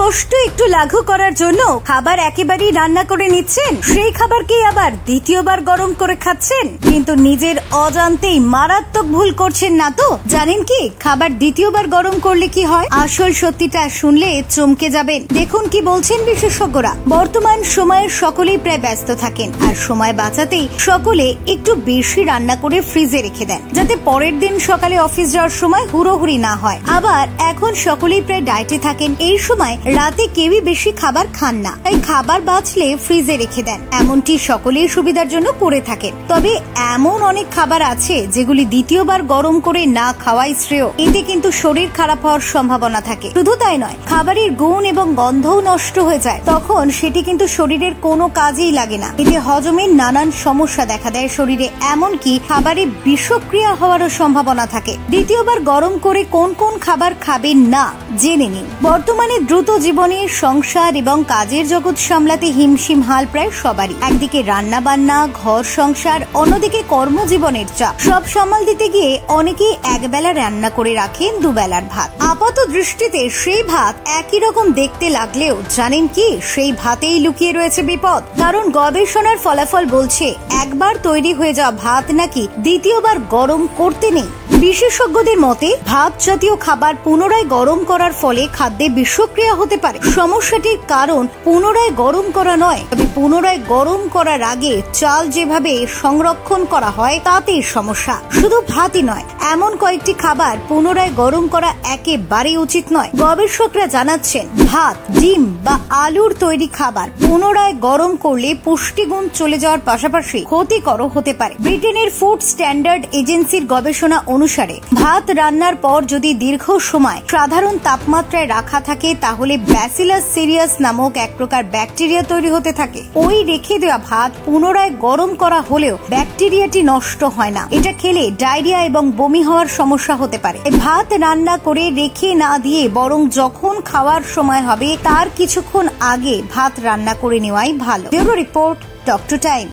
কষ্ট একটু লাঘু করার জন্য খাবার একেবারেই রান্না করে নিচ্ছেন, সেই খাবারকেই আবার দ্বিতীয়বার গরম করে খাচ্ছেন, কিন্তু নিজের অজান্তেই মারাত্মক ভুল করছেন না তো? জানেন কি খাবার দ্বিতীয়বার গরম করলে কি হয়? আসল সত্যিটা শুনলে চমকে যাবেন। দেখুন কি বলছেন বিশেষজ্ঞরা। বর্তমান সময়ে সকলেই প্রায় ব্যস্ত থাকেন, আর সময় বাঁচাতেই সকলে একটু বেশি রান্না করে ফ্রিজে রেখে দেন, যাতে পরের দিন সকালে অফিস যাওয়ার সময় হুড়োহুড়ি না হয়। আবার এখন সকলেই প্রায় ডায়েটে থাকেন, এই সময় রাতে কেউই বেশি খাবার খান না, তাই খাবার বাঁচলে ফ্রিজে রেখে দেন। এমনটি সকলেই সুবিধার জন্য করে থাকেন। তবে এমন অনেক খাবার আছে যেগুলি দ্বিতীয়বার গরম করে না খাওয়াই শ্রেয়। এতে কিন্তু শরীর খারাপ হওয়ার সম্ভাবনা থাকে। শুধু তাই নয়, খাবারের গুণ এবং গন্ধও নষ্ট হয়ে যায়, তখন সেটি কিন্তু শরীরের কোনো কাজেই লাগে না। এতে হজমের নানান সমস্যা দেখা দেয় শরীরে, এমনকি খাবারে বিষক্রিয়া হওয়ারও সম্ভাবনা থাকে। দ্বিতীয়বার গরম করে কোন কোন খাবার খাবেন না জেনে নিন। বর্তমানে দ্রুত জীবনে সংসার এবং কাজের জগৎ সামলাতে হিমশিম হাল প্রায় সবারই। একদিকে রান্না বান্না, ঘর সংসার, অন্যদিকে কর্মজীবনের চাপ। সব সামাল দিতে গিয়ে অনেকেই একবেলা রান্না করে রাখেন দুবেলার ভাত। আপাত দৃষ্টিতে সেই ভাত একই রকম দেখতে লাগলেও জানেন কি, সেই ভাতেই লুকিয়ে রয়েছে বিপদ। কারণ গবেষণার ফলাফল বলছে একবার তৈরি হয়ে যাওয়া ভাত নাকি দ্বিতীয়বার গরম করতে নেই। বিশেষজ্ঞদের মতে ভাত জাতীয় খাবার পুনরায় গরম করার ফলে খাদ্যে বিষক্রিয়া হতে পারে। সমস্যাটির কারণ পুনরায় গরম করা নয়, তবে পুনরায় গরম করার আগে চাল যেভাবে সংরক্ষণ করা হয় তাতে সমস্যা। শুধু ভাতই নয়, এমন কয়েকটি খাবার পুনরায় গরম করা একেবারেই উচিত নয়। গবেষকরা জানাচ্ছেন ভাত, ডিম বা আলুর তৈরি খাবার পুনরায় গরম করলে পুষ্টিগুণ চলে যাওয়ার পাশাপাশি ক্ষতিকরও হতে পারে। ব্রিটেনের ফুড স্ট্যান্ডার্ড এজেন্সির গবেষণা অনুসারে ভাত রান্নার পর যদি দীর্ঘ সময় সাধারণ তাপমাত্রায় রাখা থাকে, তাহলে ব্যাসিলাস সিরিয়াস নামক এক প্রকার ব্যাকটেরিয়া তৈরি হতে থাকে। ওই রেখে দেওয়া ভাত পুনরায় গরম করা হলেও ব্যাকটেরিয়াটি নষ্ট হয় না। এটা খেলে ডায়রিয়া এবং বমি হওয়ার সমস্যা হতে পারে। ভাত রান্না করে রেখে না দিয়ে বরং যখন খাওয়ার সময় হবে তার কিছুক্ষণ আগে ভাত রান্না করে নেওয়াই ভালো। Bureau report, talk to time.